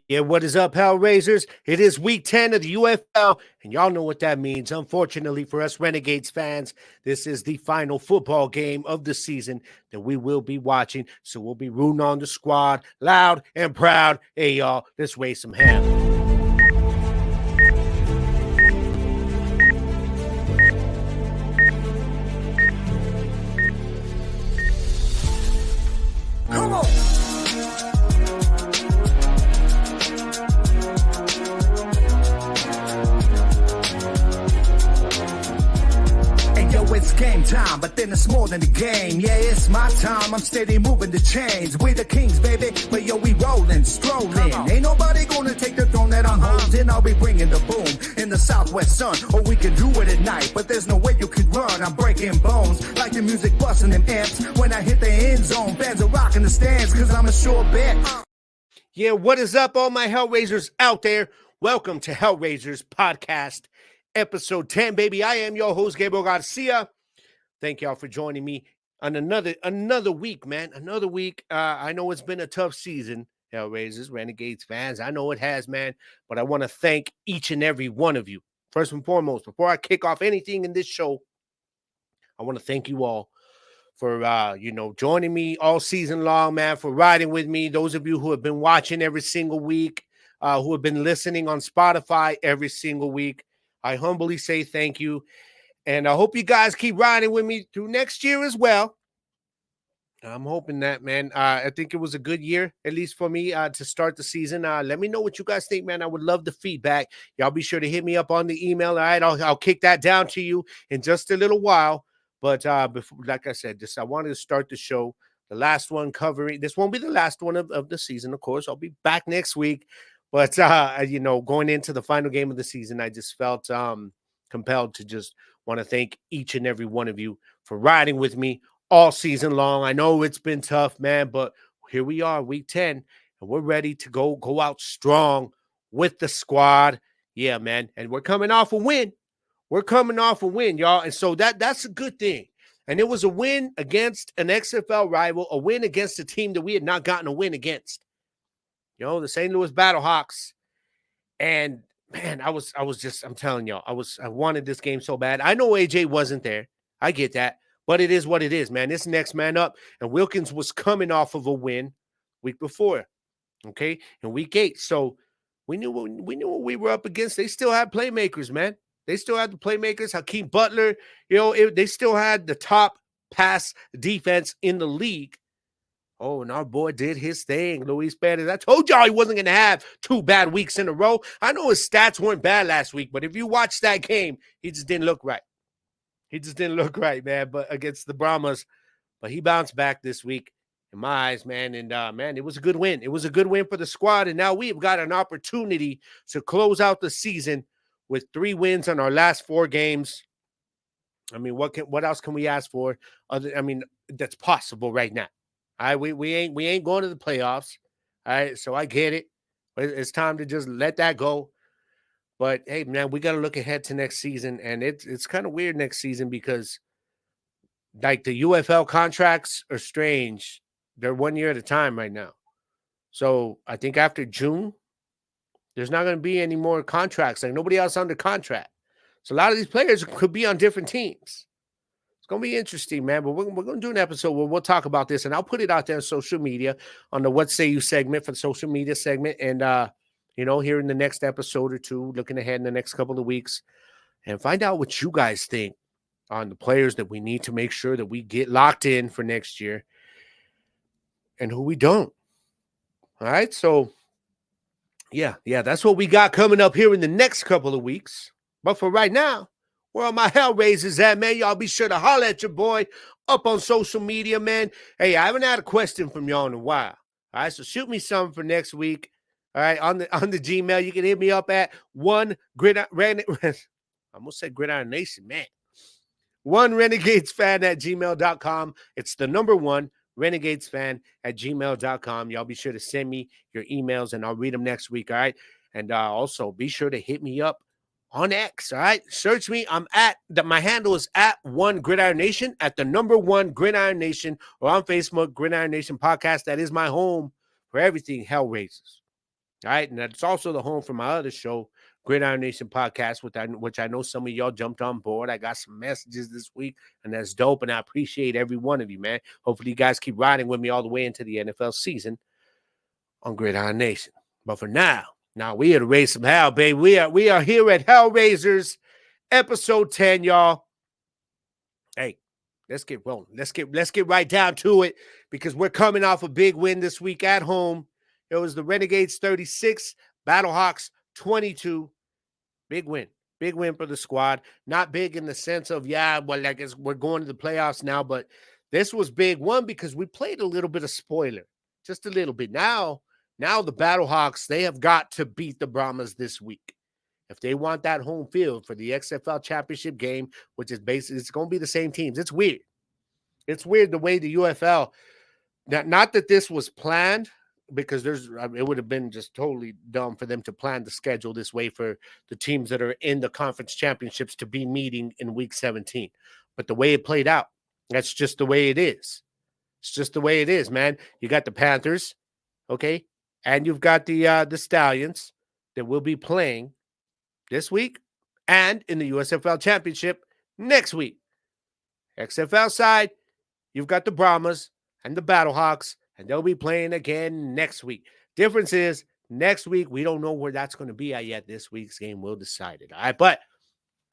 Yeah, what is up, Hellraisers? It is week 10 of the UFL, and y'all know what that means. Unfortunately for us Renegades fans, this is the final football game of the season that we will be watching. So we'll be rooting on the squad loud and proud. Hey, y'all, let's raise some hell. Come on! It's game time, but then it's more than the game. Yeah, it's my time, I'm steady moving the chains. We the kings, baby, but yo, we rolling, strolling. Ain't nobody gonna take the throne that I'm holding. I'll be bringing the boom in the southwest sun, or we can do it at night, but there's no way you can run. I'm breaking bones, like the music busting them amps. When I hit the end zone, fans are rocking the stands, cause I'm a sure bet. Yeah, what is up, all my Hellraisers out there? Welcome to Hellraisers Podcast, episode 10, baby. I am your host, Gabriel Garcia. Thank y'all for joining me on another week, man. Another week. I know it's been a tough season, Hellraisers, Renegades fans. I know it has, man. But I want to thank each and every one of you. First and foremost, before I kick off anything in this show, I want to thank you all for joining me all season long, man, for riding with me. Those of you who have been watching every single week, who have been listening on Spotify every single week, I humbly say thank you. And I hope you guys keep riding with me through next year as well. I'm hoping that, man. I think it was a good year, at least for me, to start the season. Let me know what you guys think, man. I would love the feedback. Y'all be sure to hit me up on the email. All right, I'll kick that down to you in just a little while. But before, like I said, I wanted to start the show. The last one covering. This won't be the last one of the season, of course. I'll be back next week. But, going into the final game of the season, I just felt compelled to just want to thank each and every one of you for riding with me all season long. I know it's been tough, man, but here we are, week 10, and we're ready to go out strong with the squad. Yeah, man, and we're coming off a win. We're coming off a win, y'all, and so that's a good thing. And it was a win against an XFL rival, a win against a team that we had not gotten a win against. The St. Louis Battlehawks. And man, I'm telling y'all, I wanted this game so bad. I know AJ wasn't there. I get that. But it is what it is, man. It's next man up. And Wilkins was coming off of a win week before. Okay? In week 8. So we knew what we were up against. They still had playmakers, man. They still had the playmakers. Hakeem Butler, they still had the top pass defense in the league. Oh, and our boy did his thing, Luis Perez. I told y'all he wasn't going to have 2 bad weeks in a row. I know his stats weren't bad last week, but if you watch that game, he just didn't look right. He just didn't look right, man, but against the Brahmas. But he bounced back this week in my eyes, man. And, man, it was a good win. It was a good win for the squad, and now we've got an opportunity to close out the season with 3 wins on our last 4 games. I mean, what else can we ask for? That's possible right now. All right, we ain't going to the playoffs. All right, so I get it. It's time to just let that go. But hey, man, we got to look ahead to next season, and it's kind of weird next season because, like, the UFL contracts are strange. They're 1 year at a time right now. So I think after June, there's not going to be any more contracts. Like, nobody else under contract. So a lot of these players could be on different teams. It's going to be interesting, man, but we're going to do an episode where we'll talk about this, and I'll put it out there on social media on the What Say You segment for the social media segment, and, here in the next episode or 2, looking ahead in the next couple of weeks, and find out what you guys think on the players that we need to make sure that we get locked in for next year and who we don't. All right, so, yeah, that's what we got coming up here in the next couple of weeks. But for right now, where all my Hellraisers at, man? Y'all be sure to holler at your boy up on social media, man. Hey, I haven't had a question from y'all in a while. All right, so shoot me something for next week. All right, on the Gmail, you can hit me up at I almost said Gridiron Nation, man. 1renegadesfan@gmail.com. It's the number 1 renegadesfan@gmail.com. Y'all be sure to send me your emails, and I'll read them next week. All right, and also be sure to hit me up on X, all right? Search me. My handle is at 1Gridiron Nation, at the number 1 Gridiron Nation, or on Facebook, Gridiron Nation Podcast. That is my home for everything Hellraisers. All right. And that's also the home for my other show, Gridiron Nation Podcast, which I know some of y'all jumped on board. I got some messages this week, and that's dope. And I appreciate every one of you, man. Hopefully, you guys keep riding with me all the way into the NFL season on Gridiron Nation. But for now we here to raise some hell, baby. We are here at Hellraisers, episode 10, y'all. Hey, let's get rolling. Let's get right down to it because we're coming off a big win this week at home. It was the Renegades 36, Battlehawks 22. Big win. Big win for the squad. Not big in the sense of, well, I guess we're going to the playoffs now, but this was big. One, because we played a little bit of spoiler. Just a little bit. Now the Battlehawks, they have got to beat the Brahmas this week. If they want that home field for the XFL championship game, which is basically, it's going to be the same teams. It's weird. It's weird the way the UFL, not that this was planned, because it would have been just totally dumb for them to plan the schedule this way for the teams that are in the conference championships to be meeting in week 17. But the way it played out, that's just the way it is. It's just the way it is, man. You got the Panthers, okay? And you've got the Stallions that will be playing this week and in the USFL championship next week. XFL side, you've got the Brahmas and the Battlehawks, and they'll be playing again next week. Difference is, next week, we don't know where that's going to be at yet. This week's game will decide it. All right, but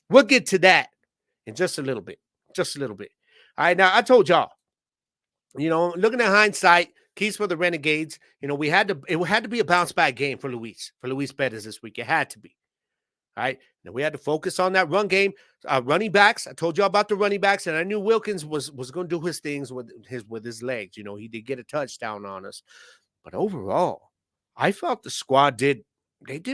we'll get to that in just a little bit. Just a little bit. All right, now, I told y'all, looking at hindsight, keys for the Renegades, it had to be a bounce-back game for Luis Perez this week. It had to be. All right, now we had to focus on that run game. Running backs, I told you about the running backs, and I knew Wilkins was going to do his things with his legs. He did get a touchdown on us, but overall, I felt the squad did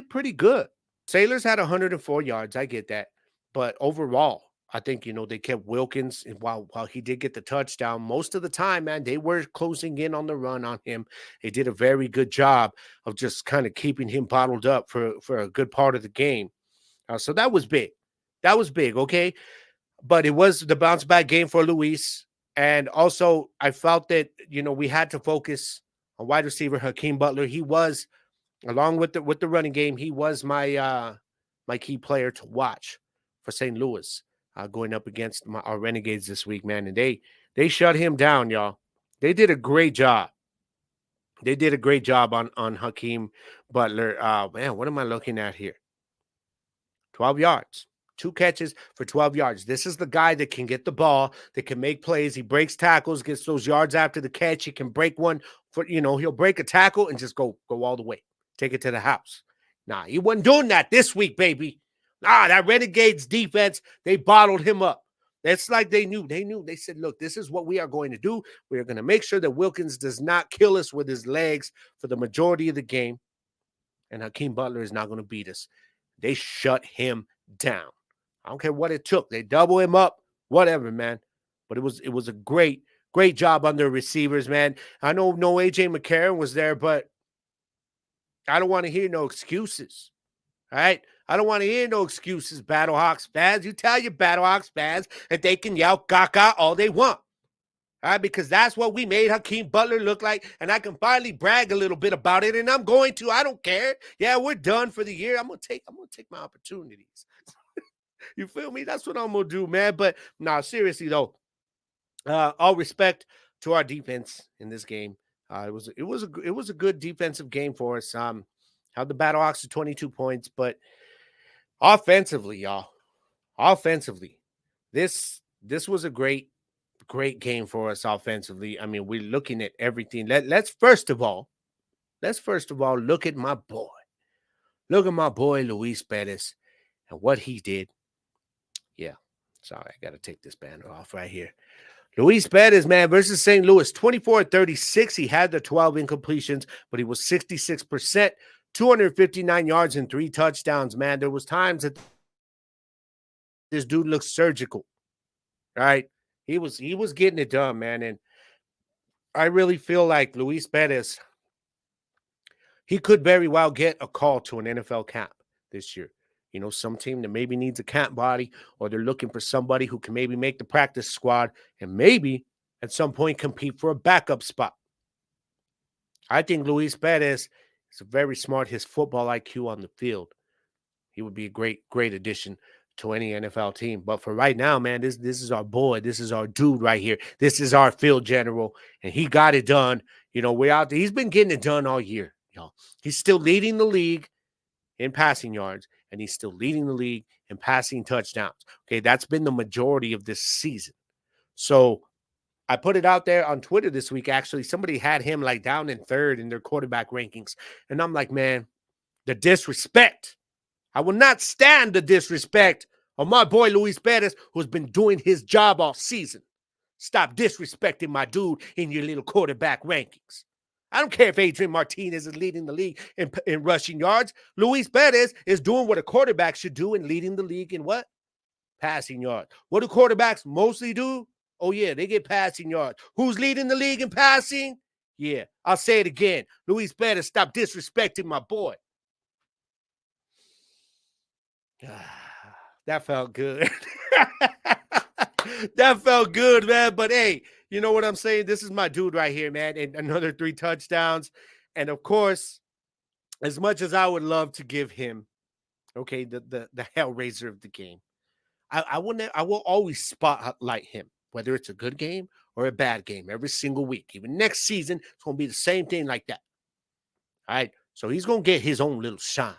pretty good. Sailors had 104 yards. I get that, but overall, I think they kept Wilkins, and while he did get the touchdown, most of the time, man, they were closing in on the run on him. They did a very good job of just kind of keeping him bottled up for a good part of the game. So that was big. That was big, okay? But it was the bounce-back game for Luis. And also, I felt that, we had to focus on wide receiver Hakeem Butler. He was, along with the running game, he was my key player to watch for St. Louis going up against our Renegades this week, man. And they shut him down, y'all. They did a great job. They did a great job on Hakeem Butler. Man, what am I looking at here? 12 yards, 2 catches for 12 yards. This is the guy that can get the ball, that can make plays. He breaks tackles, gets those yards after the catch. He can break one for, he'll break a tackle and just go all the way, take it to the house. Nah, he wasn't doing that this week, baby. That Renegades defense, they bottled him up. It's like they knew. They said, look, this is what we are going to do. We are going to make sure that Wilkins does not kill us with his legs for the majority of the game. And Hakeem Butler is not going to beat us. They shut him down. I don't care what it took. They double him up, whatever, man. But it was a great job on their receivers, man. I know no A.J. McCarron was there, but I don't want to hear no excuses. All right? I don't want to hear no excuses, Battlehawks fans. You tell your Battlehawks fans that they can yell Gaga all they want. All right, because that's what we made Hakeem Butler look like, and I can finally brag a little bit about it, and I'm going to. I don't care. Yeah, we're done for the year. I'm gonna take my opportunities. You feel me? That's what I'm gonna do, man. But seriously though, all respect to our defense in this game. It was a good defensive game for us. Held the Battlehawks to 22 points, but offensively, y'all, this was a great game for us offensively. I mean, we're looking at everything. Let's first of all look at my boy. Look at my boy Luis Perez and what he did. Yeah, sorry, I got to take this banner off right here. Luis Perez, man, versus St. Louis, 24-36. He had the 12 incompletions, but he was 66%, 259 yards and 3 touchdowns, man. There was times that this dude looked surgical, right? He was getting it done, man. And I really feel like Luis Perez, he could very well get a call to an NFL camp this year. Some team that maybe needs a camp body, or they're looking for somebody who can maybe make the practice squad and maybe at some point compete for a backup spot. I think Luis Perez He's very smart. His football IQ on the field, he would be a great addition to any NFL team. But for right now, man, this is our boy. This is our dude right here. This is our field general, and he got it done. We're out there. He's been getting it done all year, y'all. He's still leading the league in passing yards, and he's still leading the league in passing touchdowns. Okay, that's been the majority of this season. So I put it out there on Twitter this week. Actually, somebody had him like down in third in their quarterback rankings, and I'm like, man, the disrespect. I will not stand the disrespect of my boy Luis Perez, who's been doing his job all season. Stop disrespecting my dude in your little quarterback rankings. I don't care if Adrian Martinez is leading the league in rushing yards. Luis Perez is doing what a quarterback should do and leading the league in what? Passing yards. What do quarterbacks mostly do? Oh, yeah, they get passing yards. Who's leading the league in passing? Yeah, I'll say it again. Luis Perez, stop disrespecting my boy. That felt good. That felt good, man. But hey, you know what I'm saying? This is my dude right here, man. And another 3 touchdowns. And of course, as much as I would love to give him, okay, the Hellraiser of the game, I will always spotlight him, whether it's a good game or a bad game, every single week. Even next season, it's going to be the same thing like that. All right. So he's going to get his own little shine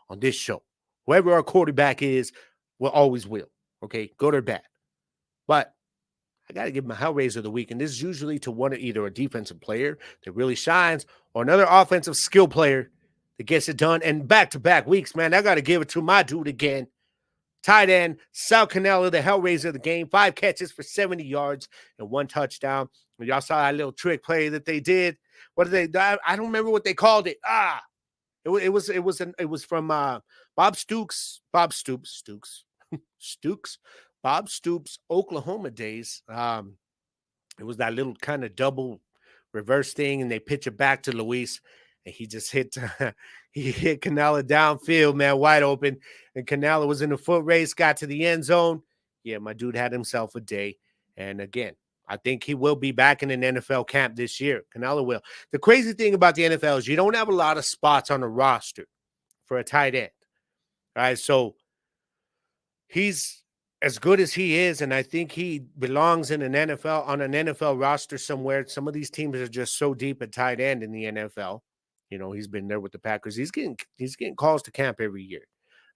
on this show. Whoever our quarterback is, will always will. Okay, good or bad. But I got to give him a Hellraiser of the week. And this is usually to either a defensive player that really shines or another offensive skill player that gets it done. And back-to-back weeks, man, I got to give it to my dude again. Tight end, Sal Cannella, the Hellraiser of the game. 5 catches for 70 yards and 1 touchdown. And y'all saw that little trick play that they did. What did they? I don't remember what they called it. It was from Bob Stoops, Oklahoma days. It was that little kind of double reverse thing, and they pitch it back to Luis, and he just hit Cannella downfield, man, wide open, and Cannella was in the foot race, got to the end zone. Yeah, my dude had himself a day, and again, I think he will be back in an NFL camp this year. Cannella will. The crazy thing about the NFL is you don't have a lot of spots on the roster for a tight end. All right, so he's as good as he is, and I think he belongs in an NFL roster somewhere. Some of these teams are just so deep at tight end in the NFL. He's been there with the Packers. He's getting calls to camp every year.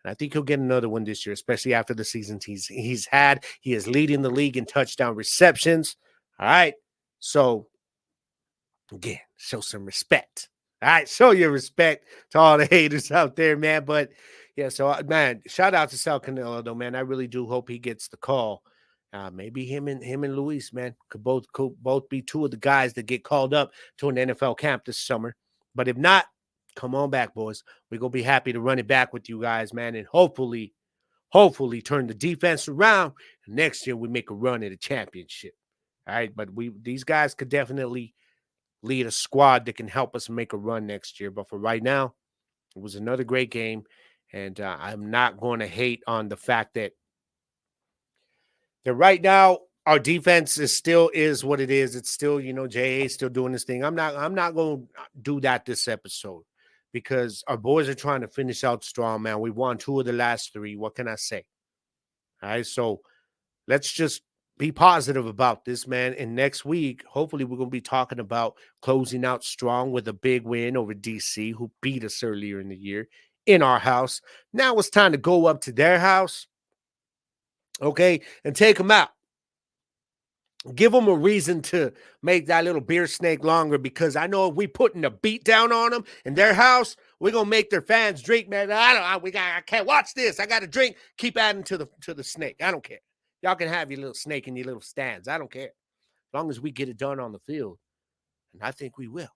And I think he'll get another one this year, especially after the seasons he's had. He is leading the league in touchdown receptions. All right. So, again, show some respect. All right. Show your respect to all the haters out there, man. But, yeah, so, man, shout out to Sal Cannella, though, man. I really do hope he gets the call. Maybe him and Luis, man, could both be 2 of the guys that get called up to an NFL camp this summer. But if not, come on back, boys. We're going to be happy to run it back with you guys, man, and hopefully turn the defense around. And next year, we make a run at a championship. All right, but these guys could definitely lead a squad that can help us make a run next year. But for right now, it was another great game, and I'm not going to hate on the fact that right now our defense is what it is. It's still, J.A. still doing this thing. I'm not going to do that this episode because our boys are trying to finish out strong, man. We won 2 of the last 3. What can I say? All right, so let's just be positive about this, man. And next week, hopefully, we're going to be talking about closing out strong with a big win over DC, who beat us earlier in the year in our house. Now it's time to go up to their house, okay, and take them out. Give them a reason to make that little beer snake longer, because I know if we putting a beat down on them in their house, we're going to make their fans drink, man. I can't watch this. I got to drink. Keep adding to the snake. I don't care. Y'all can have your little snake in your little stands. I don't care. As long as we get it done on the field. And I think we will.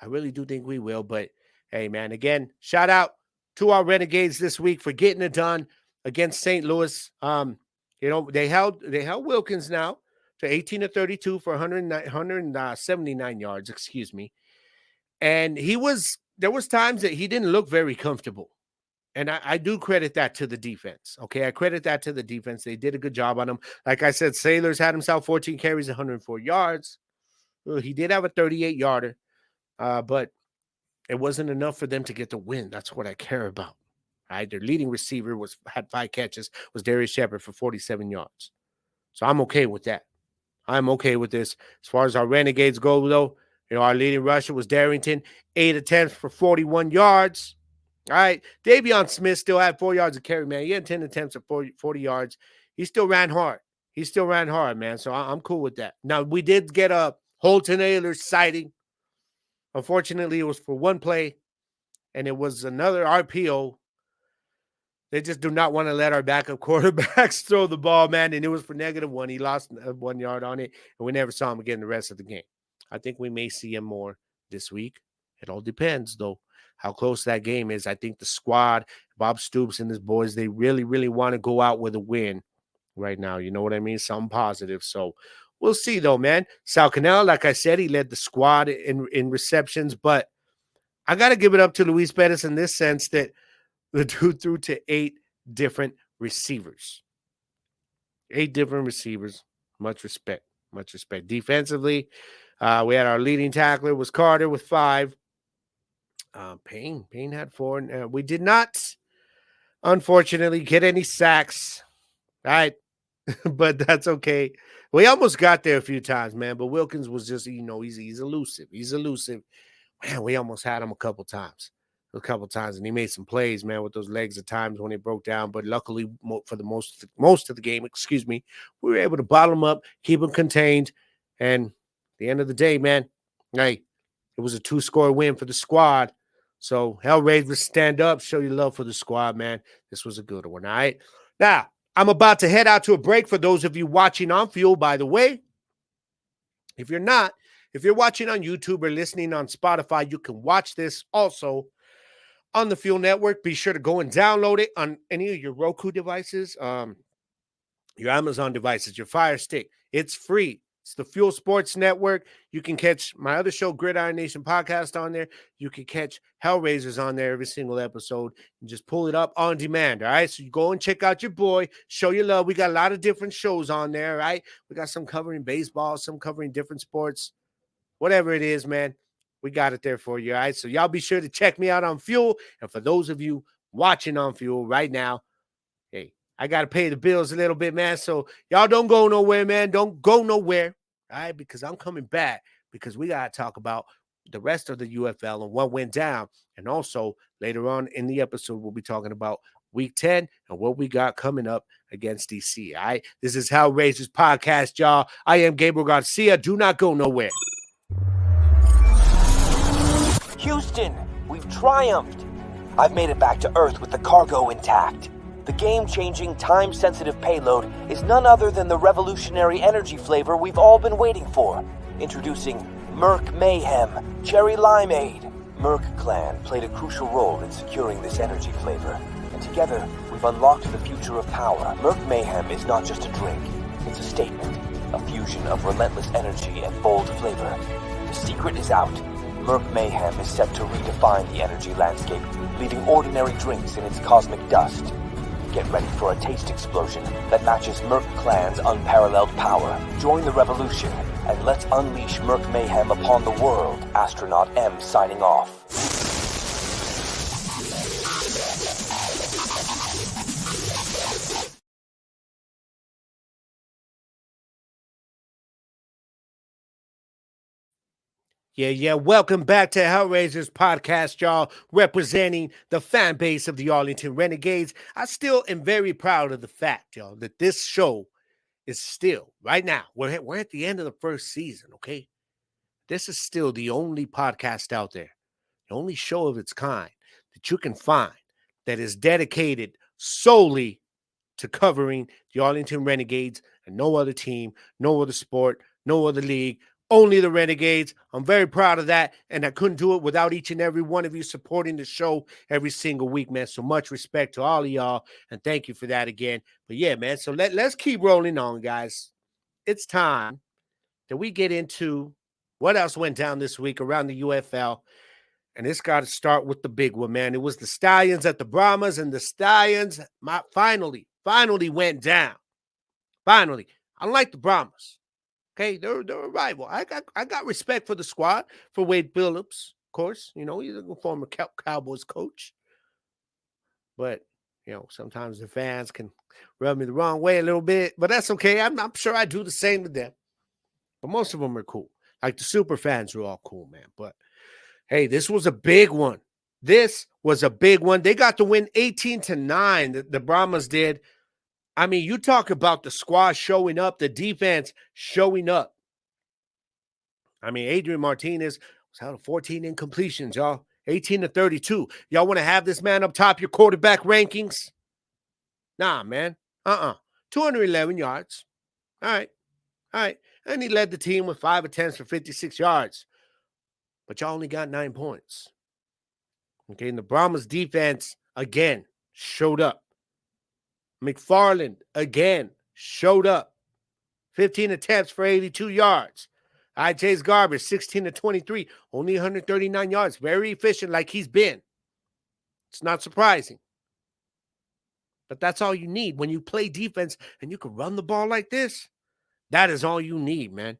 I really do think we will. But, hey, man, again, shout out to our Renegades this week for getting it done against St. Louis. They held Wilkins now to 18 of 32 for 179 yards, excuse me. And there was times that he didn't look very comfortable. And I do credit that to the defense. Okay, I credit that to the defense. They did a good job on him. Like I said, Sailors had himself 14 carries, 104 yards. He did have a 38-yarder. But it wasn't enough for them to get the win. That's what I care about. Right? Their leading receiver had 5 catches, was Darius Shepard for 47 yards. So I'm okay with that. I'm okay with this. As far as our Renegades go, though, our leading rusher was Darrington, 8 attempts for 41 yards. All right. Davion Smith still had 4 yards of carry, man. He had 10 attempts at 40 yards. He still ran hard. Man. So I'm cool with that. Now, we did get a Holton Aylor sighting. Unfortunately, it was for one play, and it was another RPO. They just do not want to let our backup quarterbacks throw the ball, man. And it was for -1. He lost 1 yard on it, and we never saw him again the rest of the game. I think we may see him more this week. It all depends, though, how close that game is. I think the squad, Bob Stoops and his boys, they really, really want to go out with a win right now. You know what I mean? Something positive. So we'll see, though, man. Sal Cannell, like I said, he led the squad in receptions, but I got to give it up to Luis Perez in this sense that the dude threw to 8 different receivers. 8 different receivers. Much respect. Defensively, we had our leading tackler was Carter with 5. Payne had 4. We did not, unfortunately, get any sacks. All right. But that's okay. We almost got there a few times, man. But Wilkins was just, he's elusive. Man, we almost had him a couple times, and he made some plays, man, with those legs at times when it broke down. But luckily, for the most of the game, we were able to bottle him up, keep him contained, and at the end of the day, man, hey, it was a 2-score win for the squad. So Hellraisers, stand up, show your love for the squad, man. This was a good one. All right, now I'm about to head out to a break. For those of you watching on Fuel, by the way, if you're watching on YouTube or listening on Spotify, you can watch this also on the Fuel Network. Be sure to go and download it on any of your Roku devices, your Amazon devices, your Fire Stick. It's free. It's the Fuel Sports Network. You can catch my other show, Gridiron Nation Podcast, on there. You can catch Hellraisers on there every single episode and just pull it up on demand, all right? So you go and check out your boy, show your love. We got a lot of different shows on there, right? We got some covering baseball, some covering different sports. Whatever it is, man, we got it there for you, all right? So y'all be sure to check me out on Fuel. And for those of you watching on Fuel right now, hey, I got to pay the bills a little bit, man. So y'all don't go nowhere, man. Don't go nowhere, all right? Because I'm coming back because we got to talk about the rest of the UFL and what went down. And also, later on in the episode, we'll be talking about Week 10 and what we got coming up against DC, all right? This is Hellraisers Podcast, y'all. I am Gabriel Garcia. Do not go nowhere. Houston, we've triumphed. I've made it back to Earth with the cargo intact. The game-changing, time-sensitive payload is none other than the revolutionary energy flavor we've all been waiting for. Introducing Merc Mayhem Cherry Limeade. Merc Clan played a crucial role in securing this energy flavor, and together we've unlocked the future of power. Merc Mayhem is not just a drink, it's a statement, a fusion of relentless energy and bold flavor. The secret is out. Merc Mayhem is set to redefine the energy landscape, leaving ordinary drinks in its cosmic dust. Get ready for a taste explosion that matches Merc Clan's unparalleled power. Join the revolution, and let's unleash Merc Mayhem upon the world. Astronaut M signing off. Yeah. Welcome back to Hellraisers Podcast, y'all, representing the fan base of the Arlington Renegades. I still am very proud of the fact, y'all, that this show is still, right now, we're at the end of the first season, okay? This is still the only podcast out there, the only show of its kind that you can find that is dedicated solely to covering the Arlington Renegades and no other team, no other sport, no other league. Only the Renegades. I'm very proud of that, and I couldn't do it without each and every one of you supporting the show every single week, man. So much respect to all of y'all, and thank you for that again. But yeah, man, so let's keep rolling on, guys. It's time that we get into what else went down this week around the UFL, and it's got to start with the big one, man. It was the Stallions at the Brahmas, and the Stallions finally went down. Finally. Unlike the Brahmas. Okay, they're a rival. I got respect for the squad, for Wade Phillips, of course. He's a former Cowboys coach. But, sometimes the fans can rub me the wrong way a little bit. But that's okay. I'm sure I do the same to them. But most of them are cool. Like the super fans are all cool, man. But, hey, this was a big one. This was a big one. They got to win 18-9. The Brahmas did. I mean, you talk about the squad showing up, the defense showing up. I mean, Adrian Martinez was held to 14 incompletions, y'all. 18-32. Y'all want to have this man up top your quarterback rankings? Nah, man. 211 yards. All right. And he led the team with 5 attempts for 56 yards. But y'all only got 9 points. Okay, and the Brahmas defense, again, showed up. McFarland, again, showed up. 15 attempts for 82 yards. All right, Chase Garber, 16-23, only 139 yards. Very efficient like he's been. It's not surprising. But that's all you need. When you play defense and you can run the ball like this, that is all you need, man.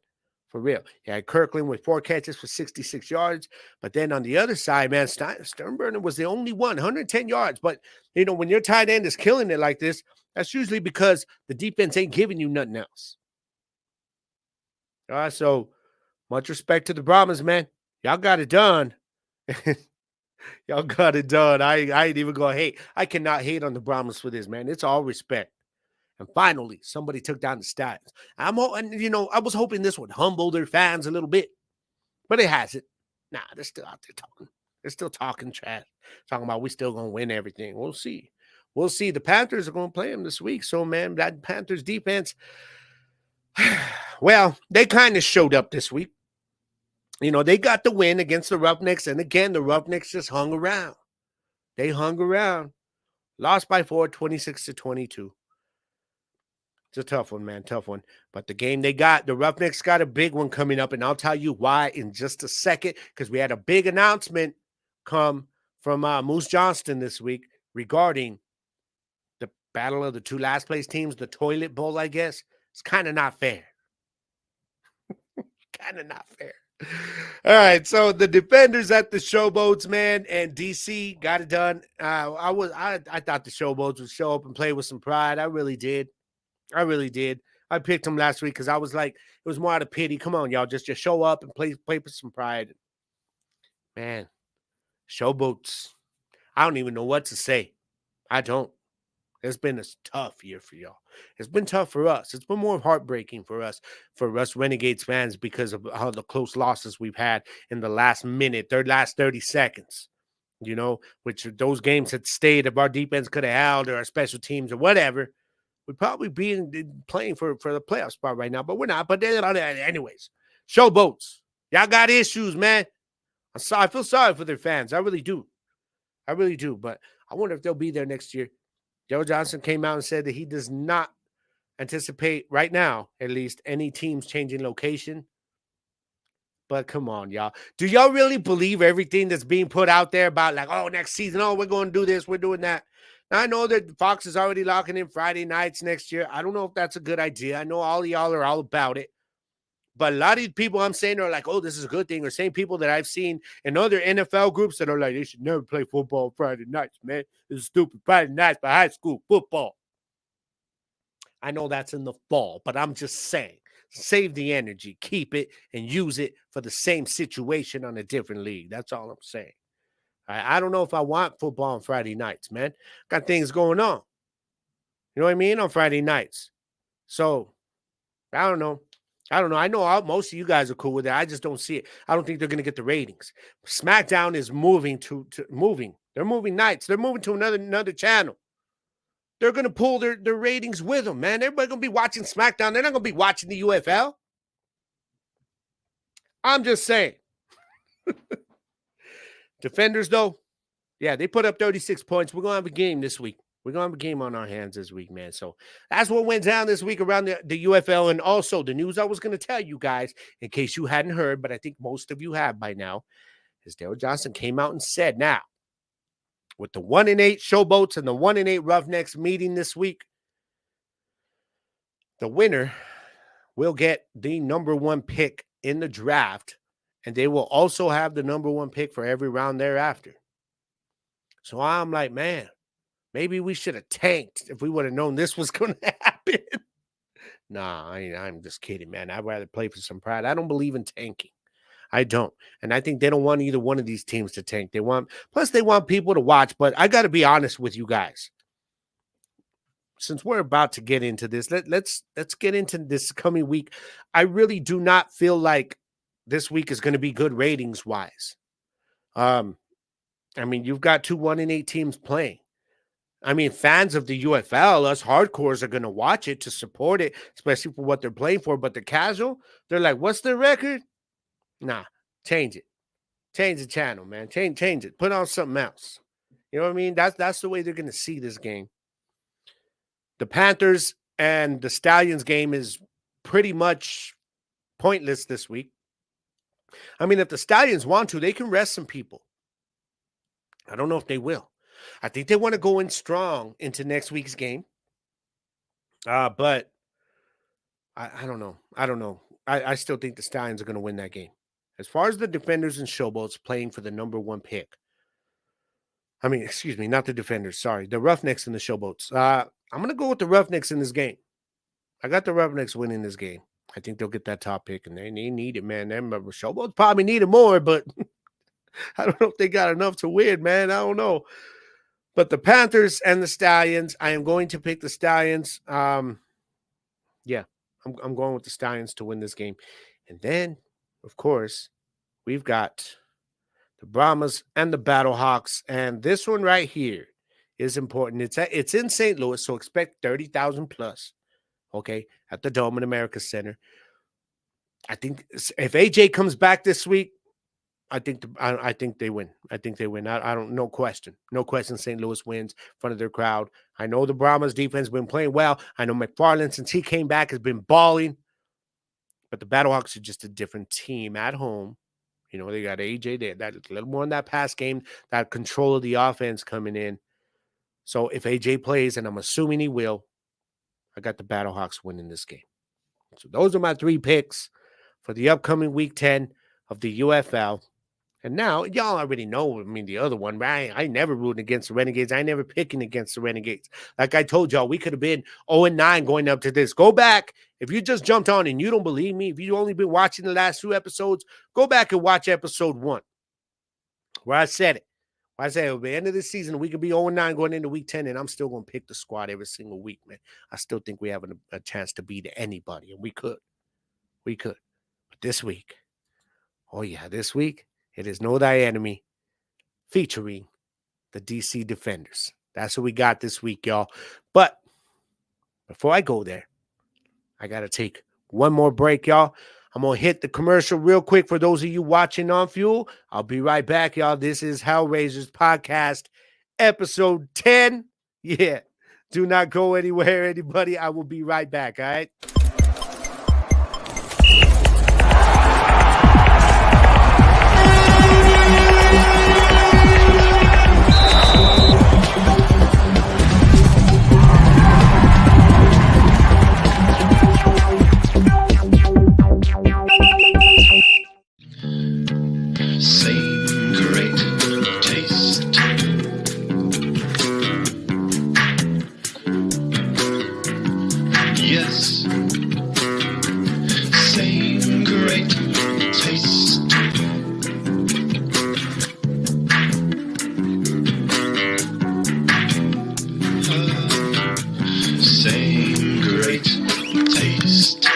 For real. You had Kirkland with 4 catches for 66 yards. But then on the other side, man, Sternberger was the only one, 110 yards. But, when your tight end is killing it like this, that's usually because the defense ain't giving you nothing else. All right, so much respect to the Brahmas, man. Y'all got it done. Y'all got it done. I ain't even going to hate. I cannot hate on the Brahmas for this, man. It's all respect. And finally, somebody took down the stats. I was hoping this would humble their fans a little bit, but it hasn't. Nah, they're still out there talking. They're still talking trash, talking about we still gonna win everything. We'll see. The Panthers are gonna play them this week. So, man, that Panthers defense, well, they kind of showed up this week. They got the win against the Roughnecks, and again, the Roughnecks just hung around. They hung around, lost by 4, 26-22. It's a tough one, man. Tough one. But the game the Roughnecks got a big one coming up, and I'll tell you why in just a second, because we had a big announcement come from Moose Johnston this week regarding the battle of the 2 last place teams, the Toilet Bowl, I guess. It's kind of not fair. Kind of not fair. All right, so the Defenders at the Showboats, man, and DC got it done. I thought the Showboats would show up and play with some pride. I really did. I picked them last week because I was like, it was more out of pity. Come on, y'all, just show up and play with some pride. Man, Showboats. I don't even know what to say. I don't. It's been a tough year for y'all. It's been tough for us. It's been more heartbreaking for us Renegades fans, because of how the close losses we've had in the last minute, last 30 seconds. Which those games had stayed, if our defense could have held, or our special teams or whatever, we'd probably be playing for the playoff spot right now, but we're not. But anyways, Showboats, y'all got issues, man. I feel sorry for their fans. I really do. But I wonder if they'll be there next year. Joe Johnson came out and said that he does not anticipate right now, at least, any teams changing location. But come on, y'all. Do y'all really believe everything that's being put out there about, like, next season, we're going to do this, we're doing that? Now, I know that Fox is already locking in Friday nights next year. I don't know if that's a good idea. I know all of y'all are all about it. But a lot of these people I'm saying are like, this is a good thing. Or same people that I've seen in other NFL groups that are like, they should never play football Friday nights, man. This is stupid. Friday nights for high school football. I know that's in the fall, but I'm just saying, save the energy, keep it, and use it for the same situation on a different league. That's all I'm saying. I don't know if I want football on Friday nights, man. Got things going on. You know what I mean? On Friday nights. So, I don't know. I know most of you guys are cool with it. I just don't see it. I don't think they're going to get the ratings. SmackDown is moving to moving. They're moving nights. They're moving to another channel. They're going to pull their ratings with them, man. Everybody's going to be watching SmackDown. They're not going to be watching the UFL. I'm just saying. Defenders, though, yeah, they put up 36 points. We're going to have a game this week. We're going to have a game on our hands this week, man. So that's what went down this week around the UFL. And also the news I was going to tell you guys, in case you hadn't heard, but I think most of you have by now, is Daryl Johnson came out and said, now, with the 1-8 Showboats and the 1-8 Roughnecks meeting this week, the winner will get the number 1 pick in the draft and they will also have the number 1 pick for every round thereafter. So I'm like, man, maybe we should have tanked if we would have known this was going to happen. Nah, I'm just kidding, man. I'd rather play for some pride. I don't believe in tanking. I don't. And I think they don't want either one of these teams to tank. They want people to watch. But I got to be honest with you guys. Since we're about to get into this, let's get into this coming week. I really do not feel like this week is going to be good ratings wise. I mean, you've got 2 1-8 teams playing. I mean, fans of the UFL, us hardcores are going to watch it to support it, especially for what they're playing for. But the casual, they're like, what's their record? Nah, change it. Change the channel, man. Change it. Put on something else. You know what I mean? That's the way they're going to see this game. The Panthers and the Stallions game is pretty much pointless this week. I mean, if the Stallions want to, they can rest some people. I don't know if they will. I think they want to go in strong into next week's game. But I don't know. I don't know. I still think the Stallions are going to win that game. As far as the Defenders and Showboats playing for the number 1 pick. I mean, excuse me, not the Defenders. Sorry, the Roughnecks and the Showboats. I'm going to go with the Roughnecks in this game. I got the Roughnecks winning this game. I think they'll get that top pick, and they need it, man. Them Showboats probably need it more, but I don't know if they got enough to win, man. I don't know. But the Panthers and the Stallions, I am going to pick the Stallions. Yeah, I'm going with the Stallions to win this game. And then, of course, we've got the Brahmas and the Battlehawks. And this one right here is important. It's in St. Louis, so expect 30,000 plus, okay, at the Dome in America Center. I think if AJ comes back this week, I think they win. I think they win. I don't. No question. No question. St. Louis wins in front of their crowd. I know the Brahmas defense has been playing well. I know McFarland, since he came back, has been balling. But the Battlehawks are just a different team at home. You know, they got AJ there. That a little more in that pass game, that control of the offense coming in. So if AJ plays, and I'm assuming he will, I got the Battlehawks winning this game. So those are my 3 picks for the upcoming Week 10 of the UFL. And now, y'all already know, I mean, the other one, right? I never rooting against the Renegades. I never picking against the Renegades. Like I told y'all, we could have been 0-9 going up to this. Go back. If you just jumped on and you don't believe me, if you only been watching the last 2 episodes, go back and watch episode 1, where I said it. I said at the end of the season, we could be 0-9 going into Week 10, and I'm still going to pick the squad every single week, man. I still think we have a chance to beat anybody, and we could. We could. But this week, oh yeah, this week, it is Know Thy Enemy featuring the DC Defenders. That's what we got this week, y'all. But before I go there, I got to take one more break, y'all. I'm going to hit the commercial real quick for those of you watching on Fuel. I'll be right back, y'all. This is Hellraisers Podcast, episode 10. Yeah, do not go anywhere, anybody. I will be right back, all right? Same great taste. Yes, same great taste. Same great taste.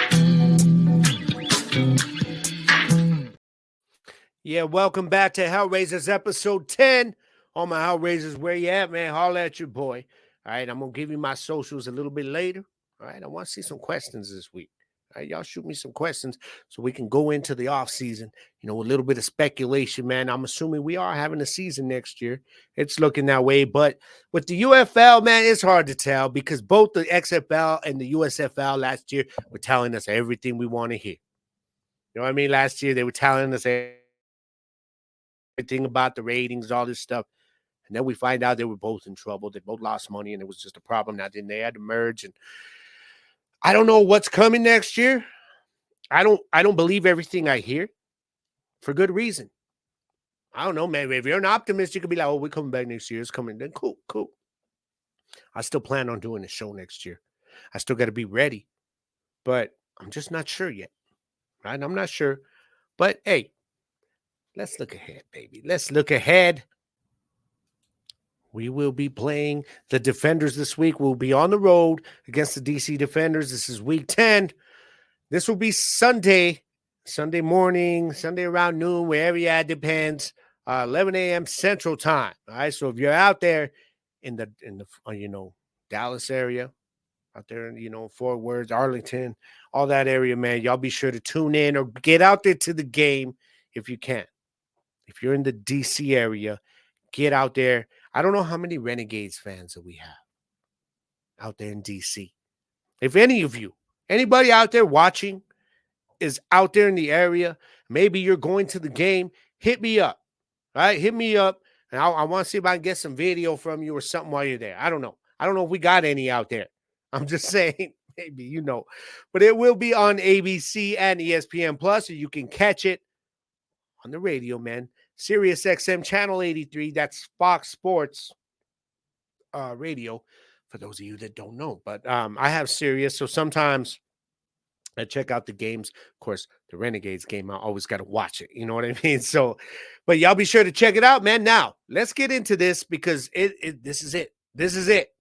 Yeah, welcome back to Hellraisers episode 10. All my Hellraisers, where you at, man? Holla at your boy. All right, I'm going to give you my socials a little bit later. All right, I want to see some questions this week. All right, y'all shoot me some questions so we can go into the off season. You know, a little bit of speculation, man. I'm assuming we are having a season next year. It's looking that way. But with the UFL, man, it's hard to tell because both the XFL and the USFL last year were telling us everything we want to hear. You know what I mean? Last year, they were telling us everything about the ratings, all this stuff. And then we find out they were both in trouble. They both lost money, and it was just a problem. Now then they had to merge. And I don't know what's coming next year. I don't believe everything I hear. for good reason. I don't know, man. If you're an optimist, you could be like, oh, we're coming back next year. It's coming. Then cool, cool. I still plan on doing the show next year. I still got to be ready, but I'm just not sure yet. Right? I'm not sure. But hey, let's look ahead, baby. Let's look ahead. We will be playing the Defenders this week. We'll be on the road against the DC Defenders. This is week 10. This will be Sunday morning, Sunday around noon, wherever you're at, depends. 11 a.m. Central Time. All right. So if you're out there in the Dallas area, out there in, Fort Worth, Arlington, all that area, man, y'all be sure to tune in or get out there to the game if you can. If you're in the DC area, get out there. I don't know how many Renegades fans that we have out there in DC. If any of you, anybody out there watching is out there in the area, maybe you're going to the game, hit me up. All right, hit me up. And I want to see if I can get some video from you or something while you're there. I don't know. I don't know if we got any out there. I'm just saying, maybe, But it will be on ABC and ESPN Plus, so you can catch it on the radio, man. Sirius XM Channel 83. That's Fox Sports radio, for those of you that don't know. But I have Sirius, so sometimes I check out the games. Of course, the Renegades game, I always got to watch it. You know what I mean? So, but y'all be sure to check it out, man. Now, let's get into this because this is it. This is it.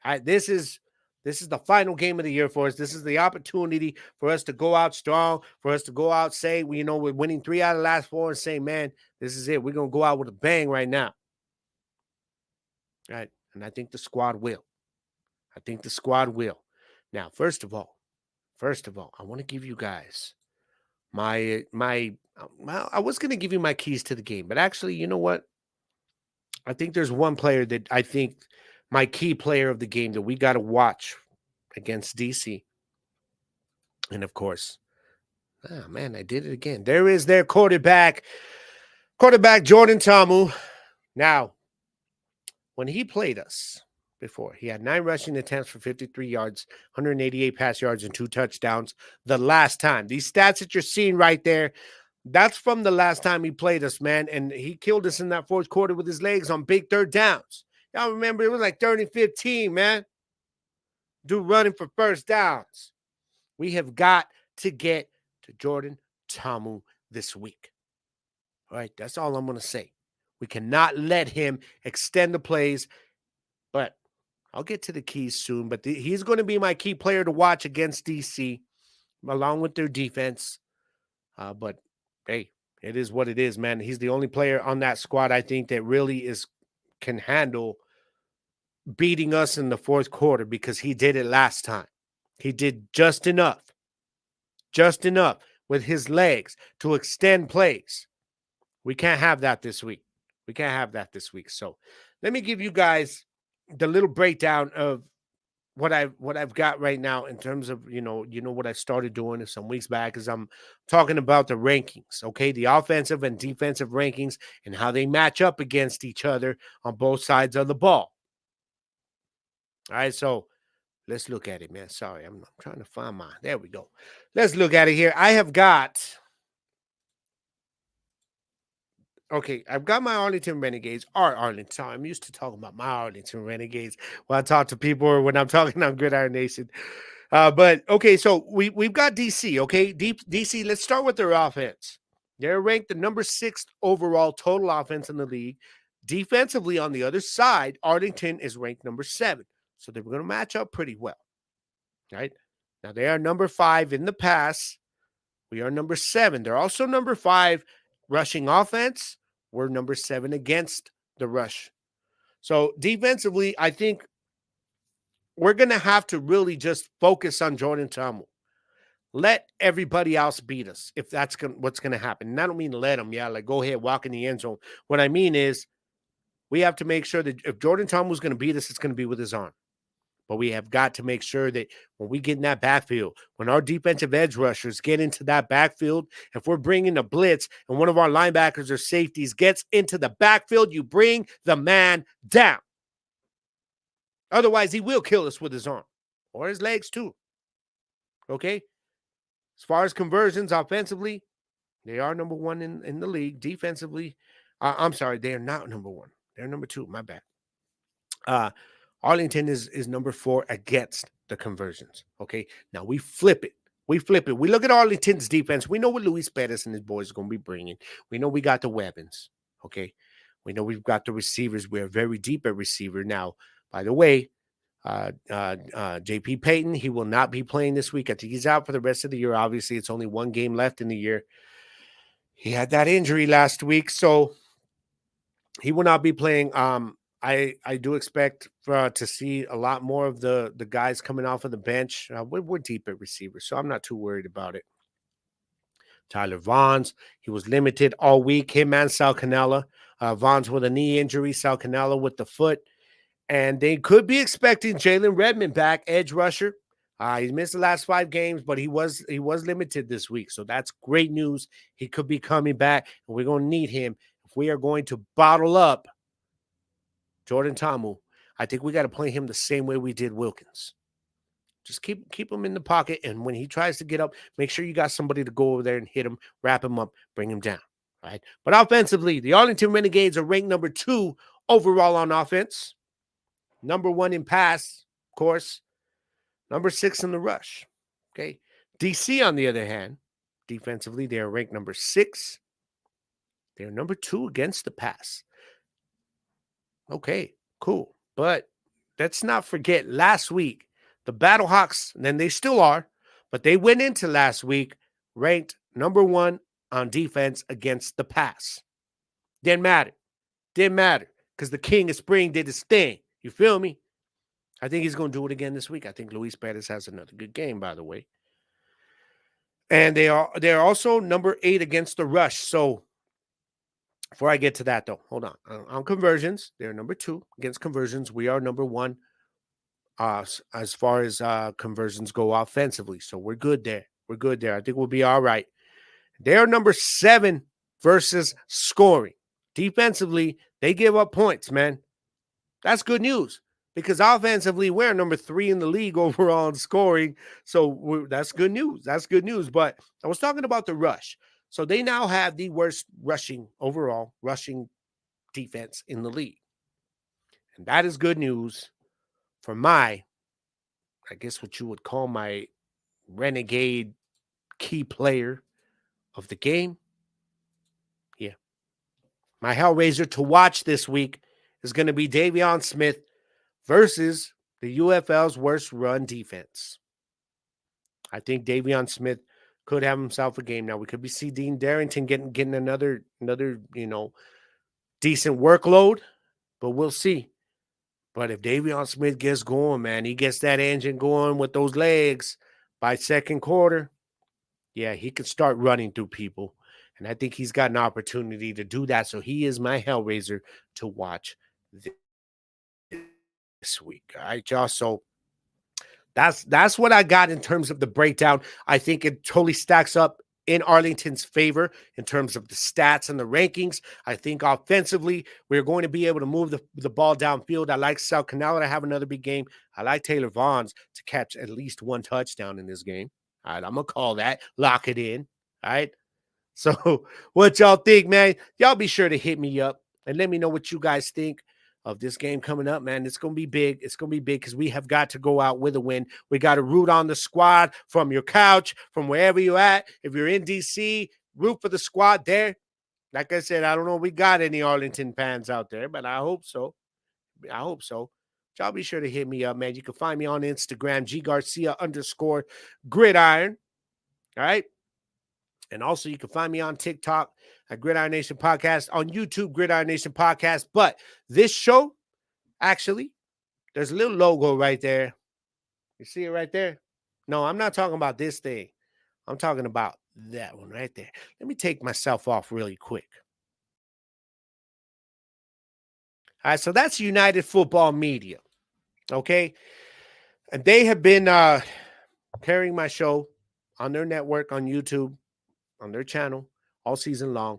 All right, this is the final game of the year for us. This is the opportunity for us to go out strong, for us to go out, say, we're winning 3 out of the last 4 and say, man, this is it. We're going to go out with a bang right now. All right. And I think the squad will. Now, first of all, I want to give you guys I was going to give you my keys to the game, but actually, you know what? I think there's one player that I think my key player of the game that we got to watch against DC. And of course, man, I did it again. There is their quarterback Jordan Ta'amu. Now, when he played us before, he had 9 rushing attempts for 53 yards, 188 pass yards, and 2 touchdowns the last time. These stats that you're seeing right there, that's from the last time he played us, man. And he killed us in that fourth quarter with his legs on big third downs. Y'all remember, it was like 30 and 15, man. Dude running for first downs. We have got to get to Jordan Ta'amu this week. All right, that's all I'm going to say. We cannot let him extend the plays, but I'll get to the keys soon. But he's going to be my key player to watch against DC, along with their defense. But, hey, it is what it is, man. He's the only player on that squad, I think, that really can handle beating us in the fourth quarter because he did it last time. He did just enough with his legs to extend plays. We can't have that this week. So let me give you guys the little breakdown of what I've got right now in terms of, what I started doing some weeks back is I'm talking about the rankings, okay? The offensive and defensive rankings and how they match up against each other on both sides of the ball. All right, so let's look at it, man. Sorry, I'm trying to find mine. There we go. Let's look at it here. I've got my Arlington Renegades. Our Arlington. I'm used to talking about my Arlington Renegades when I talk to people or when I'm talking on Gridiron Nation. But, okay, so we've got DC, okay? DC, let's start with their offense. They're ranked the number 6th overall total offense in the league. Defensively, on the other side, Arlington is ranked number 7. So they're going to match up pretty well, right? Now, they are number 5 in the pass. We are number 7. They're also number 5 rushing offense. We're number 7 against the rush. So defensively, I think we're going to have to really just focus on Jordan Ta'amu. Let everybody else beat us if that's what's going to happen. And I don't mean let them, like go ahead, walk in the end zone. What I mean is we have to make sure that if Jordan Ta'amu is going to beat us, it's going to be with his arm. But we have got to make sure that when we get in that backfield, when our defensive edge rushers get into that backfield, if we're bringing a blitz and one of our linebackers or safeties gets into the backfield, you bring the man down. Otherwise, he will kill us with his arm or his legs too. Okay? As far as conversions offensively, They are number one in the league defensively. I'm sorry, they are not number one. They're number two. My bad. Uh, Arlington is number 4 against the conversions. Okay, now we flip it. We flip it. We look at Arlington's defense. We know what Luis Perez and his boys are going to be bringing. We know we got the weapons. Okay, we know we've got the receivers. We're very deep at receiver now. By the way, JP Payton, he will not be playing this week. I think he's out for the rest of the year. Obviously, it's only one game left in the year. He had that injury last week, so he will not be playing. I do expect to see a lot more of the guys coming off of the bench. We're deep at receiver, so I'm not too worried about it. Tyler Vaughns, he was limited all week. Him and Sal Cannella. Vaughns with a knee injury, Sal Cannella with the foot. And they could be expecting Jalen Redmond back, edge rusher. He's missed the last 5 games, but he was limited this week. So that's great news. He could be coming back, and we're going to need him if we are going to bottle up Jordan Ta'amu. I think we got to play him the same way we did Wilkins. Just keep him in the pocket, and when he tries to get up, make sure you got somebody to go over there and hit him, wrap him up, bring him down. Right? But offensively, the Arlington Renegades are ranked number 2 overall on offense. Number 1 in pass, of course. Number 6 in the rush. Okay. DC, on the other hand, defensively, they are ranked number 6. They're number 2 against the pass. Okay, cool. But let's not forget last week, the Battlehawks, and then they still are, but they went into last week ranked number 1 on defense against the pass. Didn't matter. Because the King of Spring did his thing. You feel me? I think he's going to do it again this week. I think Luis Perez has another good game, by the way. And they're also number 8 against the rush. So before I get to that, though, hold on. On conversions, they're number 2 against conversions. We are number 1 as far as conversions go offensively. So we're good there. I think we'll be all right. They're number 7 versus scoring. Defensively, they give up points, man. That's good news because offensively, we're number 3 in the league overall in scoring. So that's good news. But I was talking about the rush. So they now have the worst rushing defense in the league. And that is good news for I guess what you would call my Renegade key player of the game. Yeah. My Hellraiser to watch this week is going to be Davion Smith versus the UFL's worst run defense. I think Davion Smith could have himself a game. Now, we could be see Dean Darrington getting another decent workload, but we'll see. But if Davion Smith gets going, man, he gets that engine going with those legs by second quarter, yeah, he can start running through people. And I think he's got an opportunity to do that. So he is my Hellraiser to watch this week. All right, y'all. So that's what I got in terms of the breakdown. I think it totally stacks up in Arlington's favor in terms of the stats and the rankings. I think offensively, we're going to be able to move the ball downfield. I like Sal Cannella to have another big game. I like Taylor Vaughns to catch at least 1 touchdown in this game. All right, I'm going to call that. Lock it in. All right. So what y'all think, man? Y'all be sure to hit me up and let me know what you guys think of this game coming up, man. It's going to be big. It's going to be big because we have got to go out with a win. We got to root on the squad from your couch, from wherever you're at. If you're in D.C., root for the squad there. Like I said, I don't know if we got any Arlington fans out there, but I hope so. Y'all be sure to hit me up, man. You can find me on Instagram, GGarcia_gridiron. All right. And also, you can find me on TikTok at Gridiron Nation Podcast, on YouTube, Gridiron Nation Podcast. But this show, actually, there's a little logo right there. You see it right there? No, I'm not talking about this thing. I'm talking about that one right there. Let me take myself off really quick. All right, so that's United Football Media, okay? And they have been carrying my show on their network, on YouTube, on their channel all season long.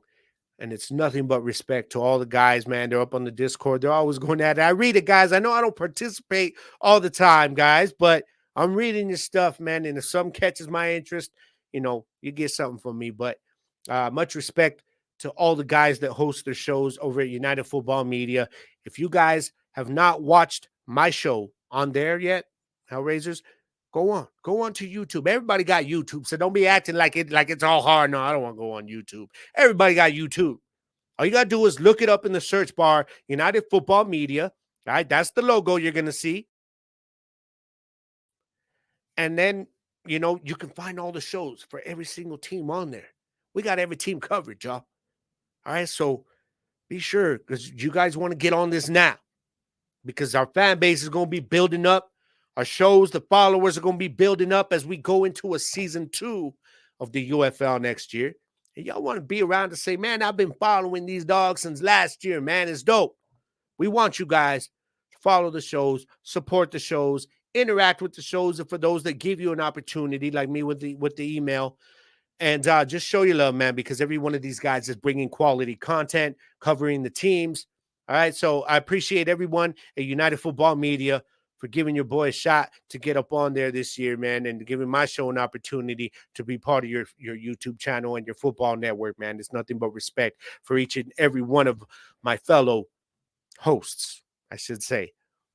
And it's nothing but respect to all the guys, man. They're up on the Discord. They're always going at it. I read it, guys. I know I don't participate all the time, guys, but I'm reading your stuff, man. And if something catches my interest, you get something from me. But Much respect to all the guys that host their shows over at United Football Media. If you guys have not watched my show on there yet, Hellraisers, go on to YouTube. Everybody got YouTube, so don't be acting like it's all hard. No, I don't want to go on YouTube. Everybody got YouTube. All you got to do is look it up in the search bar, United Football Media. All right, that's the logo you're going to see. And then, you can find all the shows for every single team on there. We got every team covered, y'all. All right, so be sure, because you guys want to get on this now, because our fan base is going to be building up. Our shows, the followers are going to be building up as we go into a season 2 of the UFL next year. And y'all want to be around to say, man, I've been following these dogs since last year, man. It's dope. We want you guys to follow the shows, support the shows, interact with the shows, and for those that give you an opportunity, like me with the email, and just show your love, man, because every one of these guys is bringing quality content, covering the teams. All right, so I appreciate everyone at United Football Media for giving your boy a shot to get up on there this year, man, and giving my show an opportunity to be part of your YouTube channel and your football network, man. It's nothing but respect for each and every one of my fellow hosts, I should say,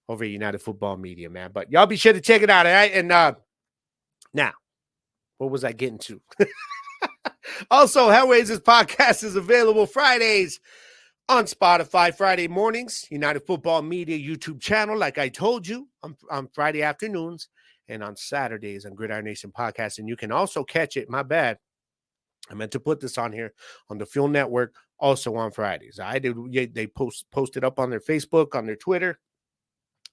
over at United Football Media, man. But y'all be sure to check it out, all right? And now, what was I getting to? Also, Hellraisers podcast is available Fridays on Spotify, Friday mornings, United Football Media YouTube channel, like I told you, on Friday afternoons, and on Saturdays on Gridiron Nation podcast. And you can also catch it, my bad, I meant to put this on here, on the Fuel Network, also on Fridays. They posted up on their Facebook, on their Twitter.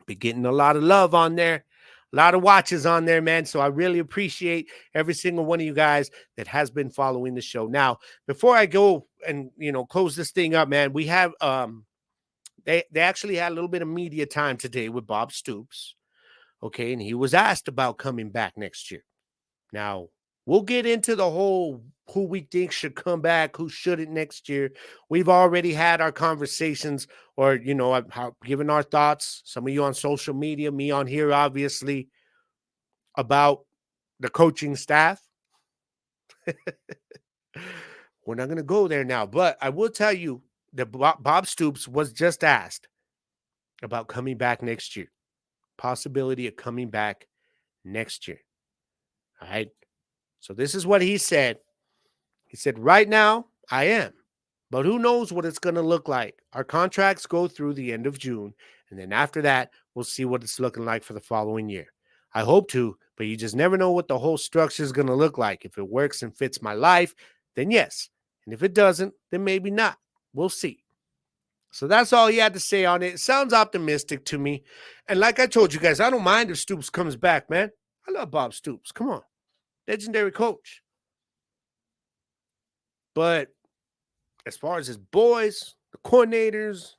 Be getting a lot of love on there. A lot of watches on there, man. So I really appreciate every single one of you guys that has been following the show. Now, before I go and, close this thing up, man, we have, they actually had a little bit of media time today with Bob Stoops. Okay. And he was asked about coming back next year. Now, we'll get into the whole who we think should come back, who shouldn't next year. We've already had our conversations, or, given our thoughts, some of you on social media, me on here, obviously, about the coaching staff. We're not going to go there now, but I will tell you that Bob Stoops was just asked about coming back next year, possibility of coming back next year. All right. So this is what he said. He said, right now, I am. But who knows what it's going to look like. Our contracts go through the end of June. And then after that, we'll see what it's looking like for the following year. I hope to, but you just never know what the whole structure is going to look like. If it works and fits my life, then yes. And if it doesn't, then maybe not. We'll see. So that's all he had to say on it. It sounds optimistic to me. And like I told you guys, I don't mind if Stoops comes back, man. I love Bob Stoops. Come on. Legendary coach. But as far as his boys, the coordinators,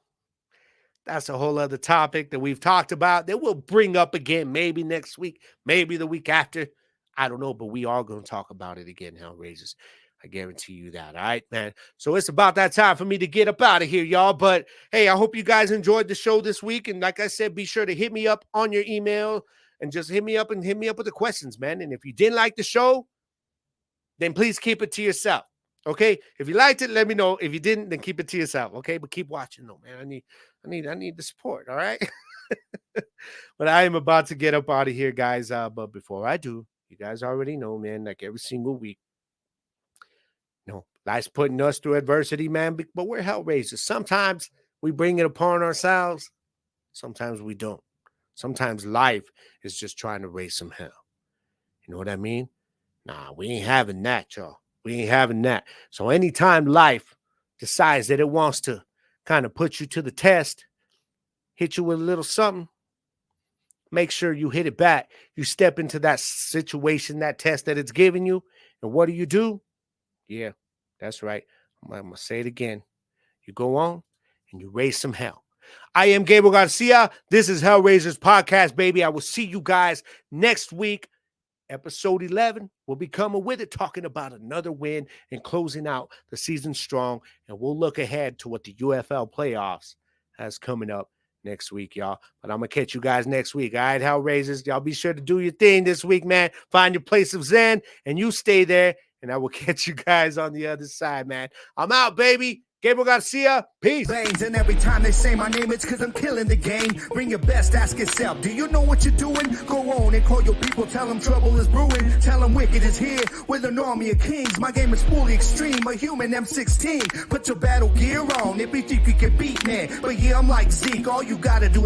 that's a whole other topic that we've talked about that we'll bring up again maybe next week, maybe the week after. I don't know, but we are going to talk about it again, Hellraisers. I guarantee you that. All right, man. So it's about that time for me to get up out of here, y'all. But hey, I hope you guys enjoyed the show this week. And like I said, be sure to hit me up on your email and just hit me up with the questions, man. And if you didn't like the show, then please keep it to yourself. Okay, if you liked it, let me know. If you didn't, then keep it to yourself. Okay, but keep watching, though, man. I need the support. All right. But I am about to get up out of here, guys. But before I do, you guys already know, man. Like every single week, life's putting us through adversity, man. But we're Hellraisers. Sometimes we bring it upon ourselves. Sometimes we don't. Sometimes life is just trying to raise some hell. You know what I mean? Nah, we ain't having that, y'all. We ain't having that. So anytime life decides that it wants to kind of put you to the test, hit you with a little something, make sure you hit it back. You step into that situation, that test that it's giving you. And what do? Yeah, that's right. I'm going to say it again. You go on and you raise some hell. I am Gabriel Garcia. This is Hellraisers Podcast, baby. I will see you guys next week. Episode 11, we'll be coming with it, talking about another win and closing out the season strong. And we'll look ahead to what the UFL playoffs has coming up next week, y'all. But I'm going to catch you guys next week. All right, Hellraisers, y'all be sure to do your thing this week, man. Find your place of zen, and you stay there. and I will catch you guys on the other side, man. I'm out, baby. Gabriel Garcia, peace. Veins, and every time they say my name, it's cause I'm killing the game. Bring your best, ask yourself, do you know what you're doing? Go on and call your people, tell them trouble is brewing. Tell them wicked is here with an army of kings. My game is fully extreme, a human M16. Put your battle gear on if you think you can beat me. But yeah, I'm like Zeke, all you gotta do